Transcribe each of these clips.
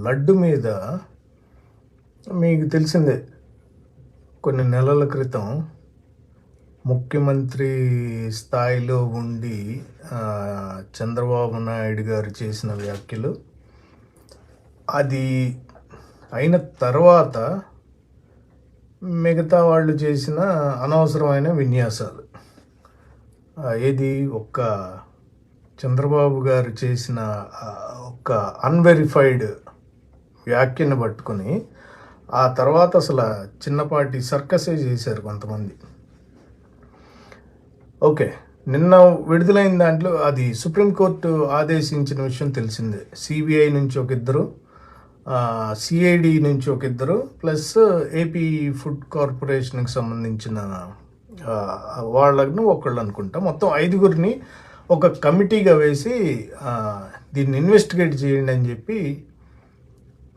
లడ్డు మీద మీకు తెలిసిందే కొన్ని నెలల క్రితం ముఖ్యమంత్రి స్థాయిలో ఉండి చంద్రబాబు నాయుడు గారు చేసిన వ్యాఖ్యలు, అది అయిన తర్వాత మిగతా వాళ్ళు చేసిన అనవసరమైన విన్యాసాలు, ఏది ఒక్క చంద్రబాబు గారు చేసిన ఒక అన్వెరిఫైడ్ వ్యాఖ్యను పట్టుకొని ఆ తర్వాత అసలు చిన్నపాటి సర్కసే చేశారు కొంతమంది. ఓకే, నిన్న విడుదలైన దాంట్లో అది సుప్రీంకోర్టు ఆదేశించిన విషయం తెలిసిందే. సిబిఐ నుంచి ఒక ఇద్దరు, సిఐడి నుంచి ఒక ఇద్దరు, ప్లస్ ఏపీ ఫుడ్ కార్పొరేషన్కి సంబంధించిన వాళ్ళను ఒకళ్ళు అనుకుంటా, మొత్తం 5గురిని ఒక కమిటీగా వేసి దీన్ని ఇన్వెస్టిగేట్ చేయండి అని చెప్పి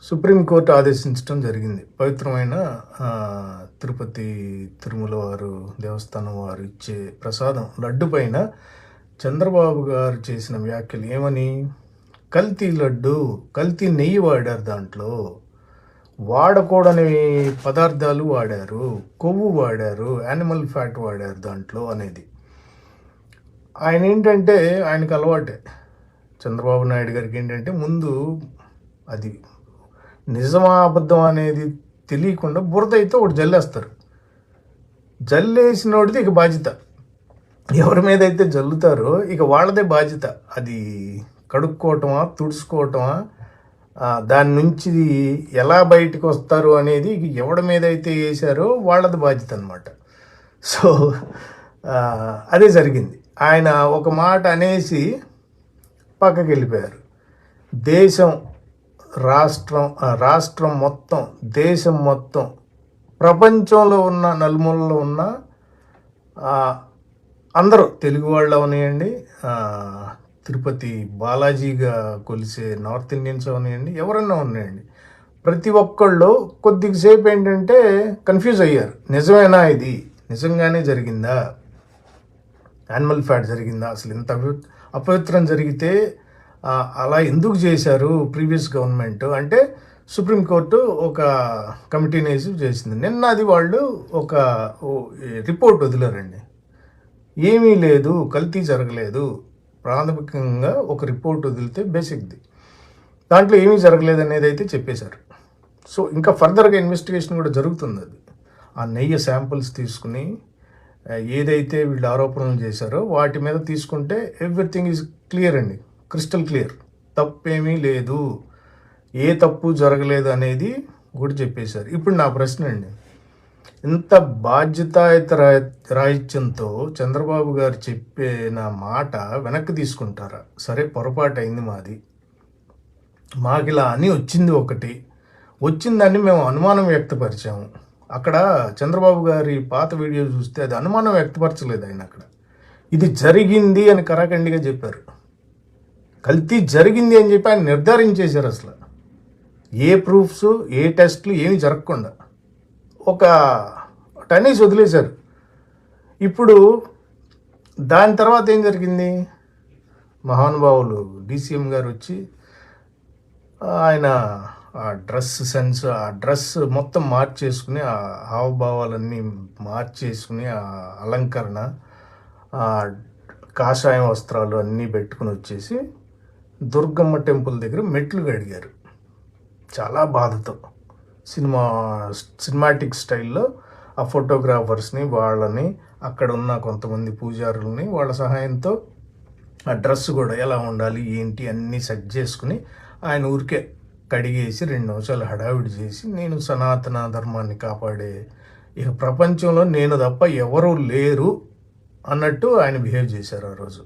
సుప్రీంకోర్టు ఆదేశించడం జరిగింది. పవిత్రమైన తిరుపతి తిరుమల వారు దేవస్థానం వారు ఇచ్చే ప్రసాదం లడ్డు పైన చంద్రబాబు గారు చేసిన వ్యాఖ్యలు ఏమని, కల్తీ లడ్డు, కల్తీ నెయ్యి వాడారు, దాంట్లో వాడకూడని పదార్థాలు వాడారు, కొవ్వు వాడారు, యానిమల్ ఫ్యాట్ వాడారు దాంట్లో అనేది. ఆయన ఏంటంటే ఆయనకు అలవాటే, చంద్రబాబు నాయుడు గారికి ఏంటంటే ముందు అది నిజమా అబద్ధం అనేది తెలియకుండా బురద అయితే ఒకటి జల్లేస్తారు. జల్లేసినోడిది ఇక బాధ్యత, ఎవరి మీద అయితే జల్లుతారో ఇక వాళ్ళదే బాధ్యత. అది కడుక్కోవటమా, తుడుచుకోవటమా, దాని నుంచి ఎలా బయటకు వస్తారు అనేది ఎవడి మీద అయితే వేసారో వాళ్ళది బాధ్యత అనమాట. సో అదే జరిగింది. ఆయన ఒక మాట అనేసి పక్కకి వెళ్ళిపోయారు. దేశం, రాష్ట్రం మొత్తం, దేశం మొత్తం, ప్రపంచంలో ఉన్న నలుమూలలో ఉన్న అందరూ తెలుగు వాళ్ళు అవనివ్వండి, తిరుపతి బాలాజీగా కొలిసే నార్త్ ఇండియన్స్ అవనివ్వండి, ఎవరన్నా ఉన్నాయండి, ప్రతి ఒక్కళ్ళు కొద్దిసేపు ఏంటంటే కన్ఫ్యూజ్ అయ్యారు. నిజమేనా, ఇది నిజంగానే జరిగిందా, యానిమల్ ఫ్యాట్ జరిగిందా, అసలు ఇంత అపవిత్రం జరిగితే అలా ఎందుకు చేశారు ప్రీవియస్ గవర్నమెంట్ అంటే సుప్రీంకోర్టు ఒక కమిటీని వేసి చేసింది. నిన్న అది వాళ్ళు ఒక రిపోర్ట్ వదిలారండి. ఏమీ లేదు, కల్తీ జరగలేదు, ప్రాథమికంగా ఒక రిపోర్ట్ వదిలితే బేసిక్ది, దాంట్లో ఏమీ జరగలేదు అనేది అయితే చెప్పేశారు. సో ఇంకా ఫర్దర్గా ఇన్వెస్టిగేషన్ కూడా జరుగుతుంది. అది ఆ నెయ్యి శాంపుల్స్ తీసుకుని ఏదైతే వీళ్ళు ఆరోపణలు చేశారో వాటి మీద తీసుకుంటే ఎవ్రీథింగ్ ఈజ్ క్లియర్ అండి, క్రిస్టల్ క్లియర్, తప్పేమీ లేదు, ఏ తప్పు జరగలేదు అనేది కూడా చెప్పేశారు. ఇప్పుడు నా ప్రశ్న అండి, ఇంత బాధ్యతాయుత రాహిత్యంతో చంద్రబాబు గారు చెప్పిన మాట వెనక్కి తీసుకుంటారా? సరే, పొరపాటు అయింది మాది, మాకు ఇలా అని వచ్చింది, వచ్చిందని మేము అనుమానం వ్యక్తపరిచాము. అక్కడ చంద్రబాబు గారి పాత వీడియో చూస్తే అది అనుమానం వ్యక్తపరచలేదు ఆయన, అక్కడ ఇది జరిగింది అని కరాఖండిగా చెప్పారు. కల్తీ జరిగింది అని చెప్పి ఆయన నిర్ధారించేశారు. అసలు ఏ ప్రూఫ్స్, ఏ టెస్ట్లు ఏమి జరగకుండా ఒక టెన్నిస్ వదిలేశారు. ఇప్పుడు దాని తర్వాత ఏం జరిగింది, మహానుభావులు డీసీఎం గారు వచ్చి ఆయన ఆ డ్రెస్ సెన్స్, ఆ డ్రెస్ మొత్తం మార్చేసుకుని, ఆ హావభావాలన్నీ మార్చేసుకుని, ఆ అలంకరణ, కాషాయం వస్త్రాలు అన్నీ పెట్టుకుని వచ్చేసి దుర్గమ్మ టెంపుల్ దగ్గర మెట్లు కడిగారు. చాలా బాధతో సినిమాటిక్ స్టైల్లో ఆ ఫోటోగ్రాఫర్స్ని, వాళ్ళని, అక్కడ ఉన్న కొంతమంది పూజారులని వాళ్ళ సహాయంతో ఆ డ్రెస్ కూడా ఎలా ఉండాలి ఏంటి అన్నీ సెట్ చేసుకుని ఆయన ఊరికే కడిగేసి 2 నిమిషాలు హడావిడి చేసి, నేను సనాతన ధర్మాన్ని కాపాడే ఇక ప్రపంచంలో నేను తప్ప ఎవరూ లేరు అన్నట్టు ఆయన బిహేవ్ చేశారు ఆ రోజు.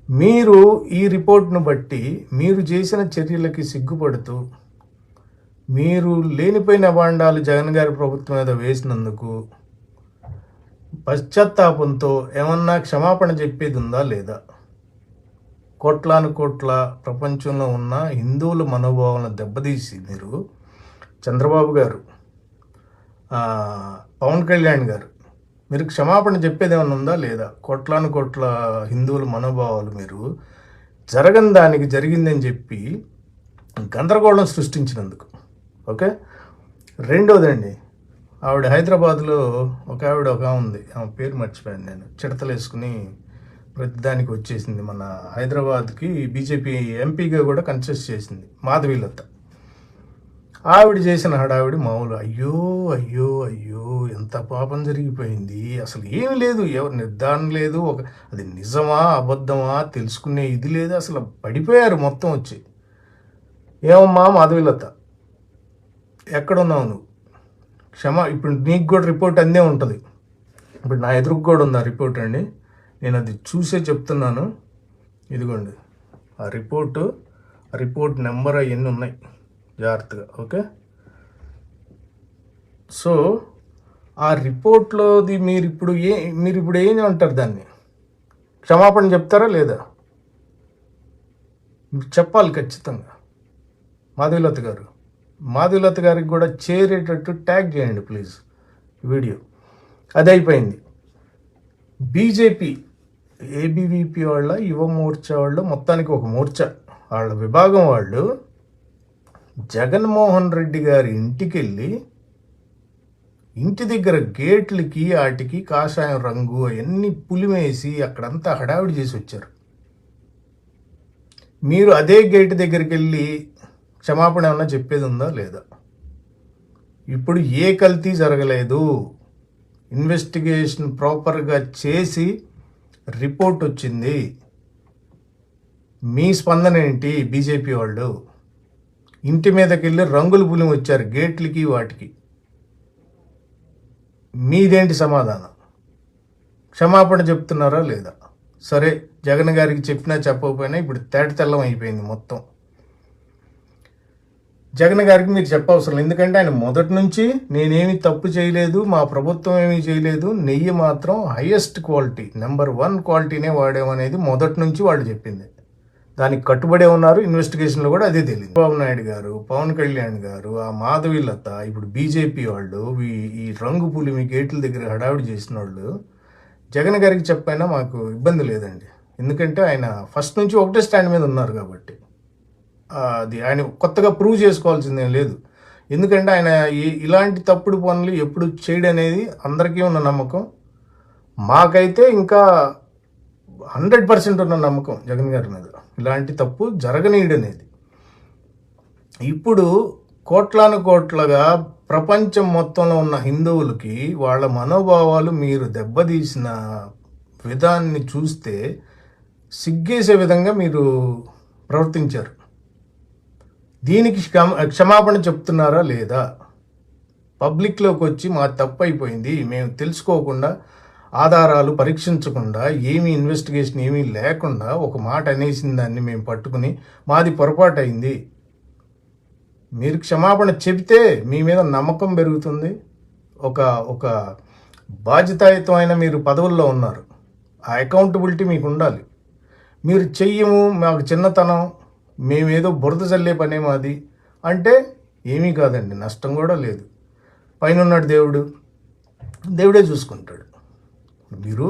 మీరు ఈ రిపోర్ట్ను బట్టి మీరు చేసిన చర్యలకి సిగ్గుపడుతూ, మీరు లేనిపోయిన అభాండాలు జగన్ గారి ప్రభుత్వం మీద వేసినందుకు పశ్చాత్తాపంతో ఏమన్నా క్షమాపణ చెప్పేది ఉందా లేదా? కోట్లాను కోట్ల ప్రపంచంలో ఉన్న హిందువుల మనోభావాలను దెబ్బతీసి మీరు చంద్రబాబు గారు, పవన్ కళ్యాణ్ గారు, మీరు క్షమాపణ చెప్పేది ఏమైనా ఉందా లేదా? కోట్లాను కోట్ల హిందువుల మనోభావాలు మీరు జరగని దానికి జరిగిందని చెప్పి గందరగోళం సృష్టించినందుకు. ఓకే. రెండోదండి, ఆవిడ హైదరాబాద్లో ఒక ఉంది, ఆమె పేరు మర్చిపోయాను నేను, చిడతలు వేసుకుని ప్రతిదానికి వచ్చేసింది. మన హైదరాబాద్కి బీజేపీ ఎంపీగా కూడా కన్సెస్ట్ చేసింది, మాధవీలత. ఆవిడ చేసిన హడావిడి మామూలు అయ్యో అయ్యో అయ్యో ఎంత పాపం జరిగిపోయింది. అసలు ఏమి లేదు, ఎవరు నిర్ధారణ లేదు, అది నిజమా అబద్ధమా తెలుసుకునే ఇది లేదు, అసలు పడిపోయారు మొత్తం వచ్చి. ఏమమ్మా మాధవీలత, ఎక్కడున్నావు నువ్వు? ఇప్పుడు నీకు కూడా రిపోర్ట్ అందే ఉంటుంది. ఇప్పుడు నా ఎదురుకు కూడా ఉంది ఆ రిపోర్ట్ అండి, నేను అది చూసే చెప్తున్నాను. ఇదిగోండి ఆ రిపోర్ట్ నెంబర్ అవన్నీ ఉన్నాయి జాగ్రత్తగా. ఓకే. సో ఆ రిపోర్ట్లోది మీరు ఇప్పుడు ఏం అంటారు, దాన్ని క్షమాపణ చెప్తారా లేదా? చెప్పాలి ఖచ్చితంగా. మాధవీలత గారికి కూడా చేరేటట్టు ట్యాగ్ చేయండి ప్లీజ్ వీడియో. అది అయిపోయింది. బీజేపీ ఏబీవీపీ వాళ్ళ యువ మోర్చా వాళ్ళు, మొత్తానికి ఒక మోర్చా వాళ్ళ విభాగం వాళ్ళు జగన్మోహన్ రెడ్డి గారి ఇంటికి వెళ్ళి ఇంటి దగ్గర గేట్లకి వాటికి కాషాయం రంగు అవన్నీ పులిమేసి అక్కడంతా హడావిడి చేసి వచ్చారు. మీరు అదే గేట్ దగ్గరికి వెళ్ళి క్షమాపణ ఏమన్నా చెప్పేది ఉందా లేదా? ఇప్పుడు ఏ కల్తీ జరగలేదు, ఇన్వెస్టిగేషన్ ప్రాపర్గా చేసి రిపోర్ట్ వచ్చింది. మీ స్పందన ఏంటి? బీజేపీ వాళ్ళు ఇంటి మీదకి వెళ్ళి రంగులు పులిమి వచ్చారు గేట్లకి వాటికి, మీదేంటి సమాధానం? క్షమాపణ చెప్తున్నారా లేదా? సరే, జగన్ గారికి చెప్పినా చెప్పకపోయినా ఇప్పుడు తెల్లం అయిపోయింది మొత్తం. జగన్ గారికి మీరు చెప్పవసరం, ఎందుకంటే ఆయన మొదటి నుంచి నేనేమి తప్పు చేయలేదు, మా ప్రభుత్వం ఏమీ చేయలేదు, నెయ్యి మాత్రం హైయెస్ట్ క్వాలిటీ, నెంబర్ 1 క్వాలిటీనే వాడామనేది మొదటి నుంచి వాళ్ళు చెప్పింది. దానికి కట్టుబడే ఉన్నారు. ఇన్వెస్టిగేషన్లో కూడా అదే తెలియదు. చంద్రబాబు నాయుడు గారు, పవన్ కళ్యాణ్ గారు, ఆ మాధవీలత, ఇప్పుడు బీజేపీ వాళ్ళు ఈ రంగు పులిమి గేట్ల దగ్గర హడావిడి చేసిన వాళ్ళు జగన్ గారికి చెప్పైనా మాకు ఇబ్బంది లేదండి. ఎందుకంటే ఆయన ఫస్ట్ నుంచి ఒకటే స్టాండ్ మీద ఉన్నారు కాబట్టి అది ఆయన కొత్తగా ప్రూవ్ చేసుకోవాల్సిందేం లేదు. ఎందుకంటే ఆయన ఇలాంటి తప్పుడు పనులు ఎప్పుడు చేయడం అనేది అందరికీ ఉన్న నమ్మకం. మాకైతే ఇంకా 100% ఉన్న నమ్మకం జగన్ గారి మీద, ఇలాంటి తప్పు జరగనీయడనేది. ఇప్పుడు కోట్లుగా ప్రపంచం మొత్తంలో ఉన్న హిందువులకి వాళ్ళ మనోభావాలు మీరు దెబ్బతీసిన విధాన్ని చూస్తే సిగ్గేసే విధంగా మీరు ప్రవర్తించారు. దీనికి క్షమాపణ చెప్తున్నారా లేదా? పబ్లిక్లోకి వచ్చి మా తప్పు అయిపోయింది, మేము తెలుసుకోకుండా ఆధారాలు పరీక్షించకుండా ఏమీ ఇన్వెస్టిగేషన్ ఏమీ లేకుండా ఒక మాట అనేసిన దాన్ని మేము పట్టుకుని మాది పొరపాటు అయింది, మీరు క్షమాపణ చెబితే మీ మీద నమ్మకం పెరుగుతుంది. ఒక బాధ్యతాయుతమైన మీరు పదవుల్లో ఉన్నారు, ఆ అకౌంటబిలిటీ మీకు ఉండాలి. మీరు చెయ్యము, మాకు చిన్నతనం, మేమేదో బురద చల్లే పనే మాది అంటే ఏమీ కాదండి, నష్టం కూడా లేదు. పైన ఉన్నాడు దేవుడే చూసుకుంటాడు. మీరు